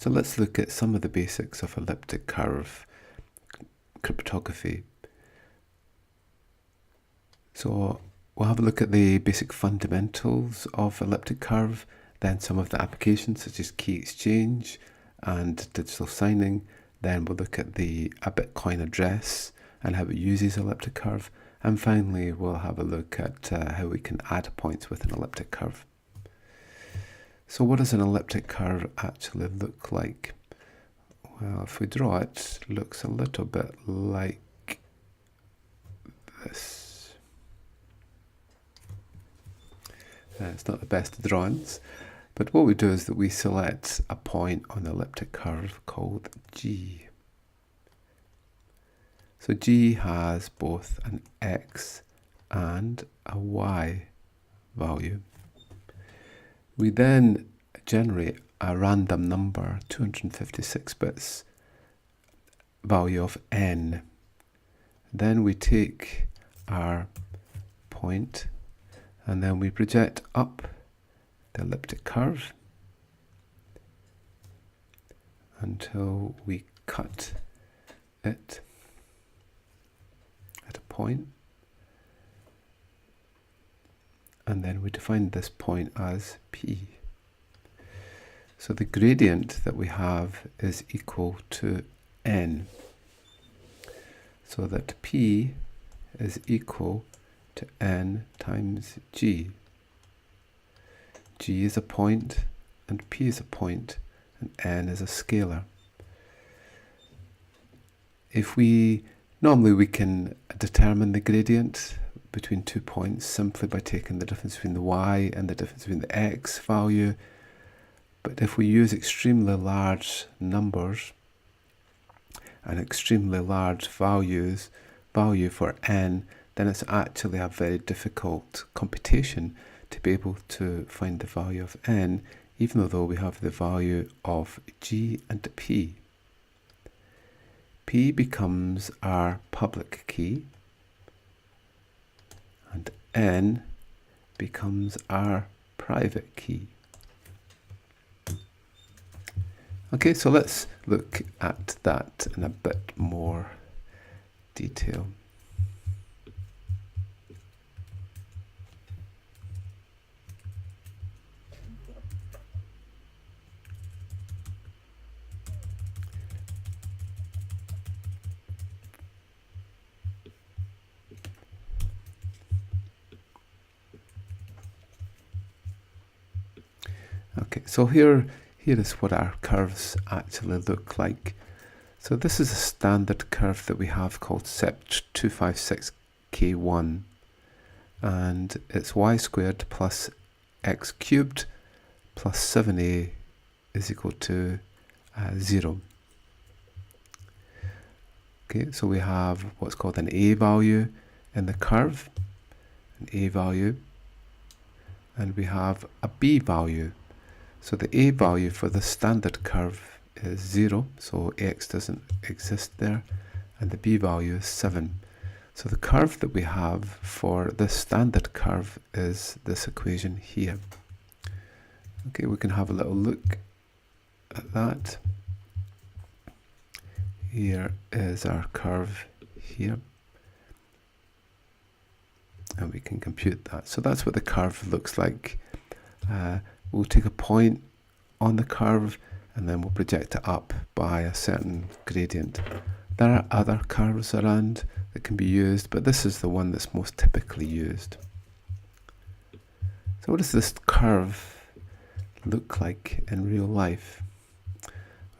So let's look at some of the basics of elliptic curve cryptography. So we'll have a look at the basic fundamentals of elliptic curve, then some of the applications such as key exchange and digital signing. Then we'll look at a Bitcoin address and how it uses elliptic curve. And finally, we'll have a look at how we can add points with an elliptic curve. So what does an elliptic curve actually look like? Well, if we draw it, it looks a little bit like this. It's not the best of drawings, but what we do is that we select a point on the elliptic curve called G. So G has both an X and a Y value. We then generate a random number, 256 bits, value of N. Then we take our point and then we project up the elliptic curve until we cut it at a point, and then we define this point as P. So the gradient that we have is equal to N, so that P is equal to N times G. G is a point and P is a point and N is a scalar. Normally we can determine the gradient between 2 points simply by taking the difference between the Y and the difference between the X value. But if we use extremely large numbers and extremely large value for N, then it's actually a very difficult computation to be able to find the value of N, even though we have the value of G and P. P becomes our public key, and N becomes our private key. Okay, so let's look at that in a bit more detail. Okay, so here is what our curves actually look like. So this is a standard curve that we have called SEP256K1, and it's y squared plus x cubed plus 7a is equal to 0. Okay, so we have what's called an a value in the curve, an a value, and we have a b value. So the a value for the standard curve is 0, so x doesn't exist there, and the b value is 7. So the curve that we have for this standard curve is this equation here. Okay, we can have a little look at that. Here is our curve here, and we can compute that. So that's what the curve looks like. We'll take a point on the curve and then we'll project it up by a certain gradient. There are other curves around that can be used, but this is the one that's most typically used. So what does this curve look like in real life?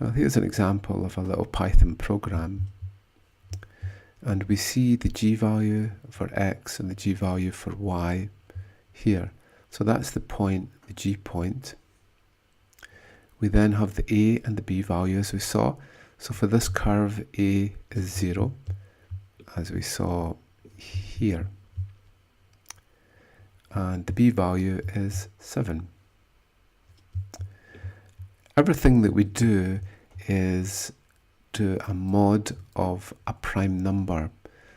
Well, here's an example of a little Python program. And we see the G value for X and the G value for Y here. So that's the point, the G point. We then have the A and the B value as we saw. So for this curve, A is 0, as we saw here. And the B value is 7. Everything that we do is do a mod of a prime number.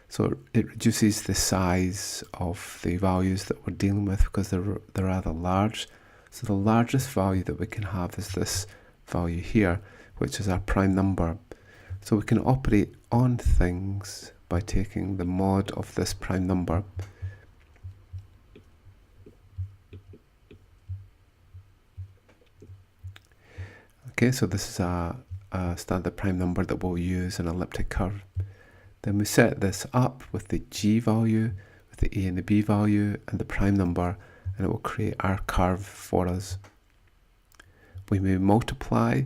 So it reduces the size of the values that we're dealing with because they're rather large. So the largest value that we can have is this value here, which is our prime number. So we can operate on things by taking the mod of this prime number. Okay, so this is a standard prime number that we'll use in an elliptic curve. Then we set this up with the G value, with the A and the B value, and the prime number, and it will create our curve for us. We may multiply.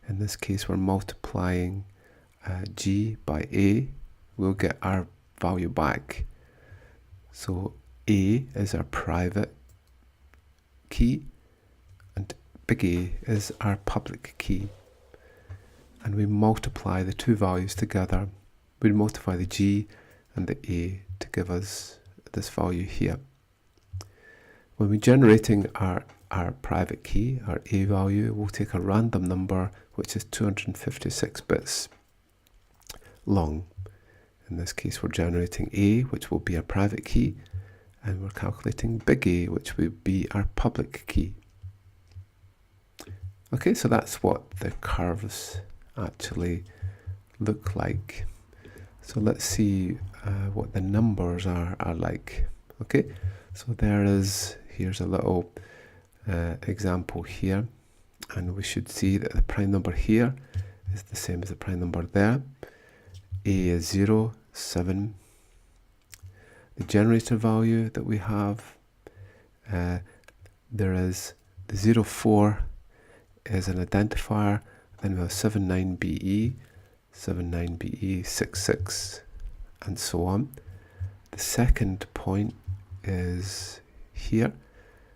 In this case, we're multiplying G by A. We'll get our value back. So A is our private key, and big A is our public key. And we multiply the two values together. We multiply the G and the A to give us this value here. When we're generating our private key, our A value, we'll take a random number which is 256 bits long. In this case, we're generating A, which will be our private key, and we're calculating big A, which will be our public key. Okay, so that's what the curves actually look like. So let's see what the numbers are like. Okay, so here's a little example here, and we should see that the prime number here is the same as the prime number there. A is 0, 7. The generator value that we have, there is the 0, 4 is an identifier, then we have 79BE, 79BE, 66, and so on. The second point is here.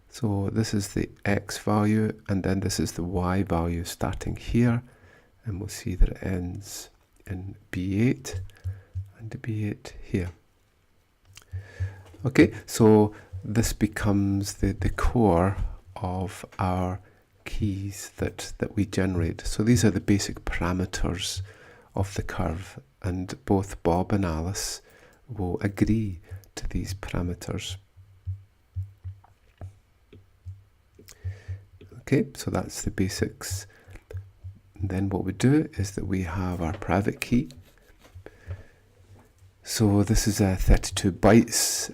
So this is the X value, and then this is the Y value starting here, and we'll see that it ends in B8 and B8 here. Okay, so this becomes the core of our keys that we generate. So these are the basic parameters of the curve, and both Bob and Alice will agree to these parameters. Okay, so that's the basics. And then what we do is that we have our private key. So this is 32 bytes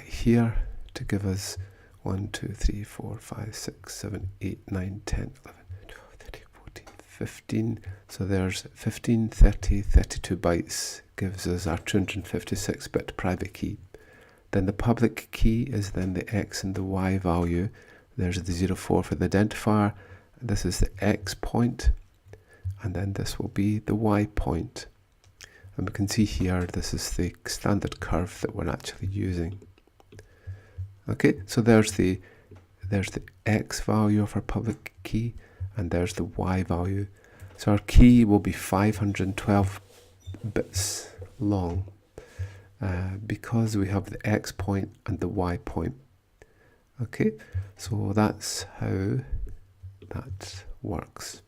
here to give us 1, 2, 3, 4, 5, 6, 7, 8, 9, 10, 11, 12, 13, 14, 15. So there's 15, 30, 32 bytes gives us our 256-bit private key. Then the public key is then the X and the Y value. There's the 0, 4 for the identifier. This is the X point, and then this will be the Y point. And we can see here, this is the standard curve that we're actually using. Okay, so there's the X value of our public key, and there's the Y value. So our key will be 512 bits long because we have the X point and the Y point. Okay, so that's how that works.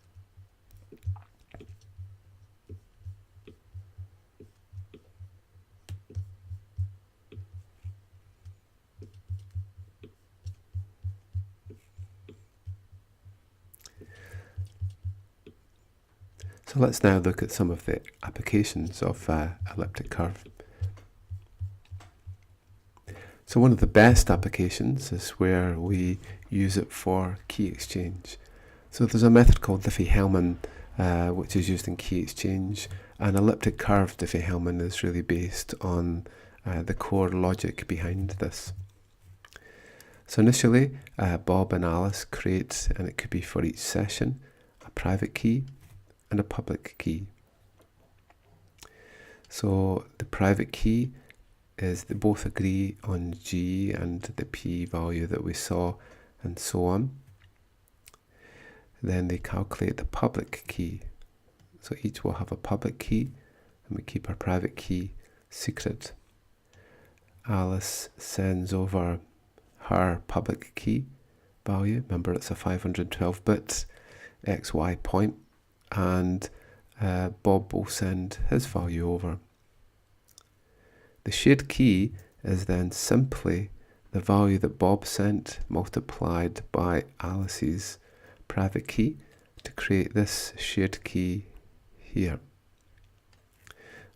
So let's now look at some of the applications of elliptic curve. So one of the best applications is where we use it for key exchange. So there's a method called Diffie-Hellman which is used in key exchange, and elliptic curve Diffie-Hellman is really based on the core logic behind this. So initially Bob and Alice create, and it could be for each session, a private key and a public key. So the private key is they both agree on G and the P value that we saw, and so on. Then they calculate the public key. So each will have a public key, and we keep our private key secret. Alice sends over her public key value. Remember, it's a 512-bit XY point, and Bob will send his value over. The shared key is then simply the value that Bob sent multiplied by Alice's private key to create this shared key here.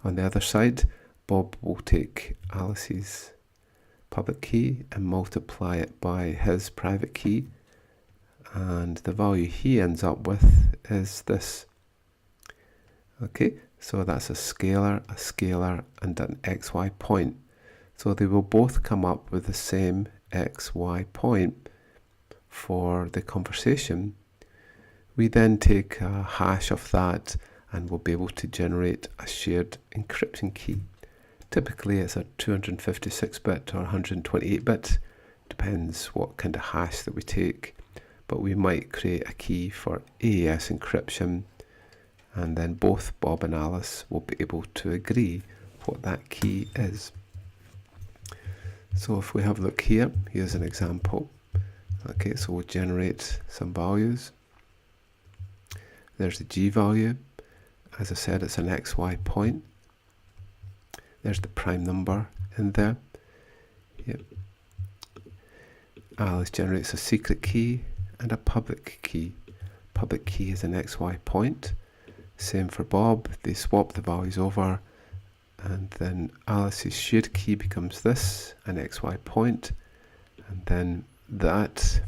On the other side, Bob will take Alice's public key and multiply it by his private key, and the value he ends up with is this. Okay, so that's a scalar, and an xy point. So they will both come up with the same xy point for the conversation. We then take a hash of that and we'll be able to generate a shared encryption key. Typically it's a 256-bit or 128-bit, depends what kind of hash that we take, but we might create a key for AES encryption, and then both Bob and Alice will be able to agree what that key is. So if we have a look here, here's an example. Okay, so we'll generate some values. There's the G value. As I said, it's an XY point. There's the prime number in there. Yep. Alice generates a secret key and a public key. Public key is an XY point. Same for Bob. They swap the values over, and then Alice's shared key becomes this, an XY point, and then that.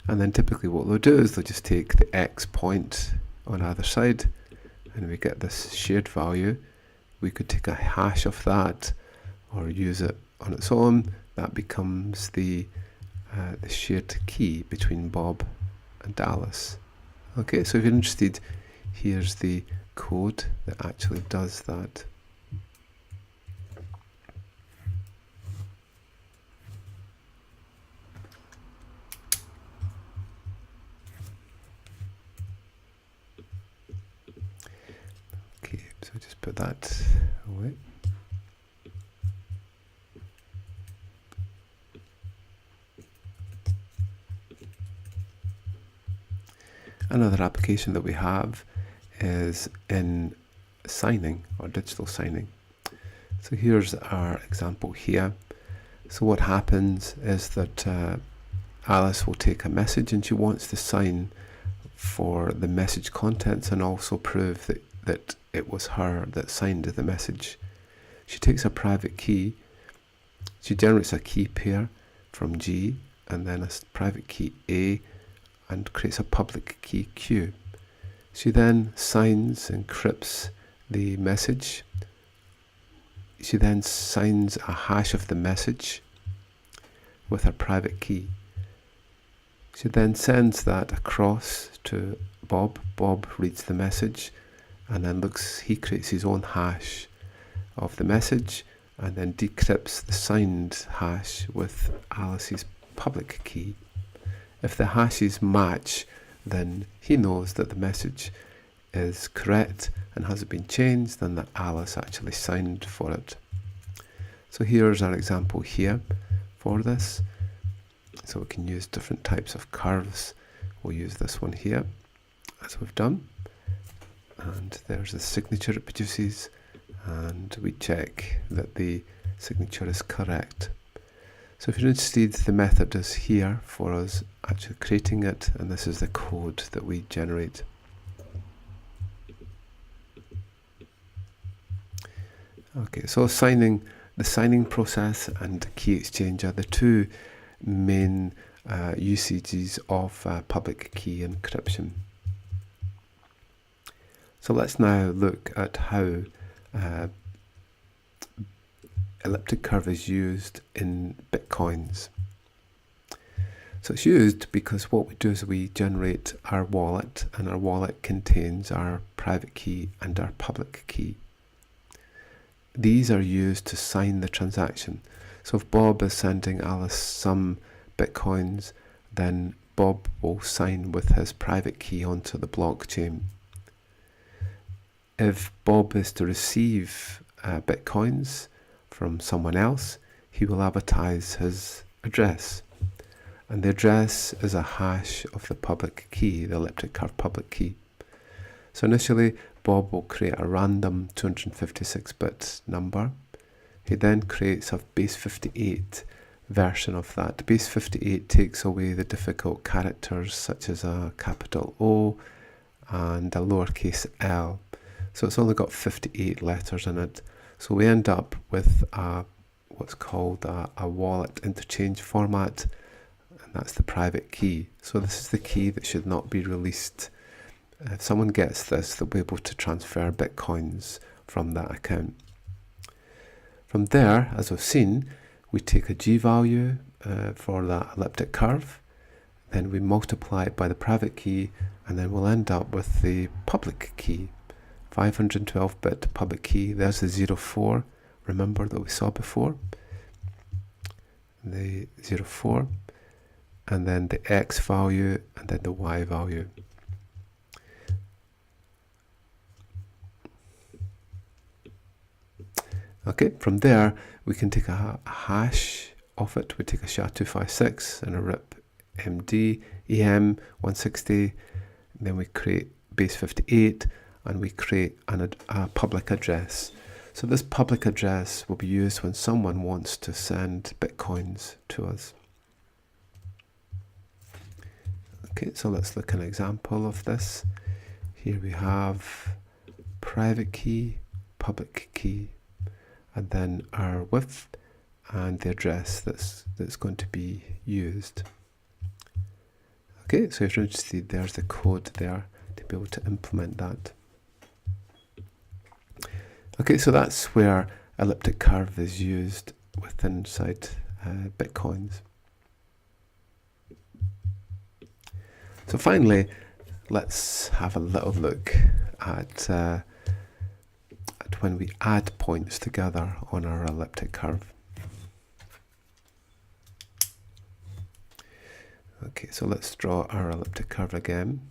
And then typically what they'll do is they'll just take the X point on either side, and we get this shared value. We could take a hash of that or use it on its own. That becomes the shared key between Bob and Alice. Okay, so if you're interested, here's the code that actually does that. Okay, so just put that away. Another application that we have is in signing or digital signing. So here's our example here. So what happens is that Alice will take a message and she wants to sign for the message contents and also prove that it was her that signed the message. She takes a private key. She generates a key pair from G and then a private key A, and creates a public key Q. She then signs, encrypts the message. She then signs a hash of the message with her private key. She then sends that across to Bob. Bob reads the message and then he creates his own hash of the message and then decrypts the signed hash with Alice's public key. If the hashes match, then he knows that the message is correct and hasn't been changed, then that Alice actually signed for it. So here's our example here for this. So we can use different types of curves. We'll use this one here, as we've done. And there's the signature it produces, and we check that the signature is correct. So if you're interested, the method is here for us actually creating it, and this is the code that we generate. Okay, so the signing process and key exchange are the two main usages of public key encryption. So let's now look at how elliptic curve is used in Bitcoins. So it's used because what we do is we generate our wallet, and our wallet contains our private key and our public key. These are used to sign the transaction. So if Bob is sending Alice some Bitcoins, then Bob will sign with his private key onto the blockchain. If Bob is to receive Bitcoins from someone else, he will advertise his address, and the address is a hash of the public key, the elliptic curve public key. So initially Bob will create a random 256-bit number. He then creates a base 58 version of that. Base 58 takes away the difficult characters such as a capital O and a lowercase l. So it's only got 58 letters in it. So we end up with what's called a wallet interchange format, and that's the private key. So this is the key that should not be released. If someone gets this, they'll be able to transfer bitcoins from that account. From there, as we've seen, we take a G value for that elliptic curve, then we multiply it by the private key, and then we'll end up with the public key, 512-bit public key. There's the 04, remember, that we saw before, the 04, and then the X value, and then the Y value. Okay, from there we can take a hash of it. We take a SHA-256 and a RIP MD EM 160, then we create base 58, and we create a public address. So this public address will be used when someone wants to send bitcoins to us. Okay, so let's look at an example of this. Here we have private key, public key, and then our width and the address that's going to be used. Okay, so if you're interested, there's the code there to be able to implement that. Okay, so that's where elliptic curve is used inside bitcoins. So finally, let's have a little look at when we add points together on our elliptic curve. Okay, so let's draw our elliptic curve again.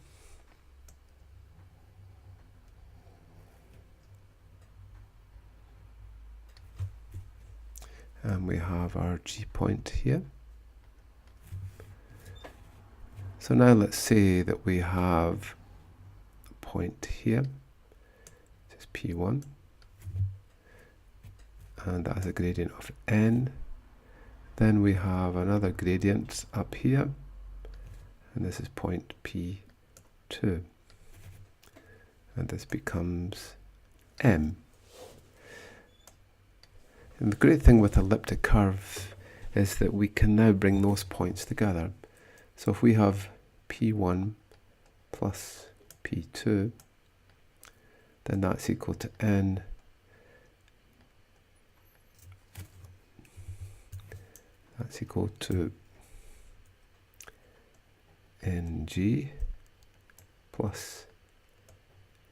And we have our G point here. So now let's say that we have a point here, this is P1, and that has a gradient of n. Then we have another gradient up here, and this is point P2, and this becomes M. And the great thing with elliptic curve is that we can now bring those points together. So if we have P1 plus P2, then that's equal to N. That's equal to NG plus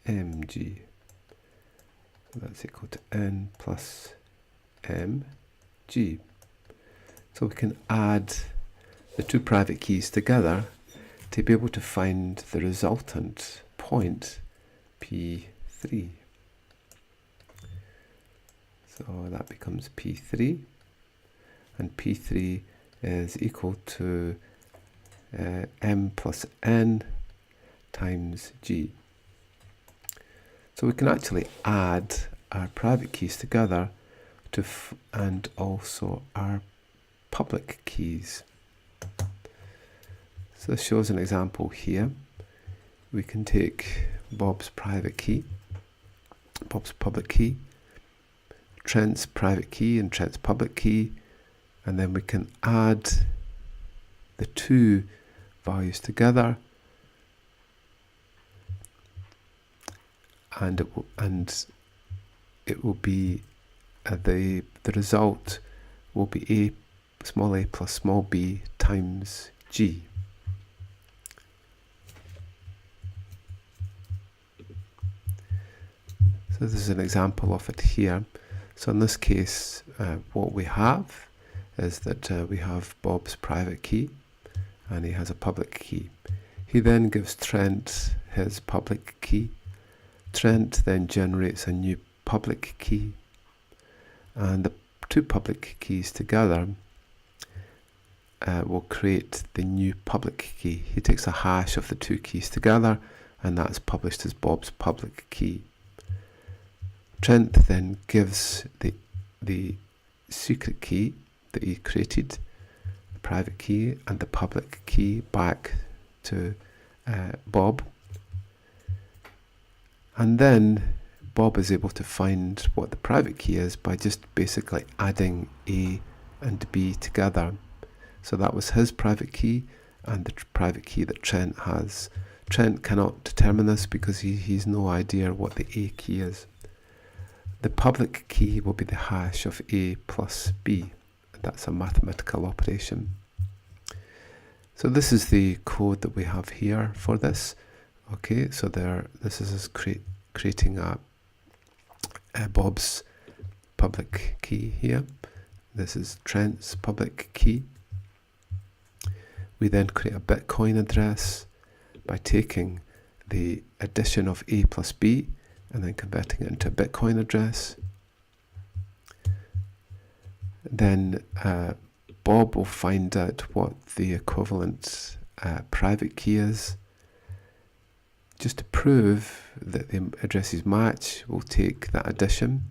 MG. So that's equal to N plus MG. So we can add the two private keys together to be able to find the resultant point P3. So that becomes P3, and P3 is equal to M plus N times G. So we can actually add our private keys together and also our public keys. So this shows an example here. We can take Bob's private key, Bob's public key, Trent's private key and Trent's public key, and then we can add the two values together, and it will be the result will be small a plus small b times G. So this is an example of it here. So in this case, what we have is that we have Bob's private key, and he has a public key. He then gives Trent his public key. Trent then generates a new public key, and the two public keys together will create the new public key. He takes a hash of the two keys together, and that's published as Bob's public key. Trent then gives the secret key that he created the private key and the public key back to Bob. And then Bob is able to find what the private key is by just basically adding A and B together. So that was his private key and the private key that Trent has. Trent cannot determine this because he's no idea what the A key is. The public key will be the hash of A plus B. That's a mathematical operation. So this is the code that we have here for this. Okay, so this is us creating a Bob's public key here. This is Trent's public key. We then create a Bitcoin address by taking the addition of A plus B and then converting it into a Bitcoin address. Then Bob will find out what the equivalent private key is. Just to prove that the addresses match, we'll take that addition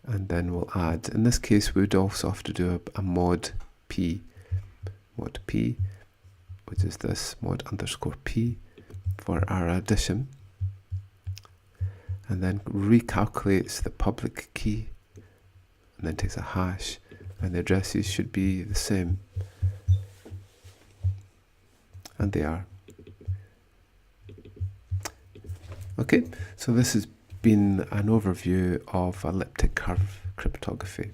and then we'll add. In this case, we would also have to do a mod P, which is this mod underscore P for our addition, and then recalculates the public key and then takes a hash, and the addresses should be the same, and they are. Okay, so this has been an overview of elliptic curve cryptography.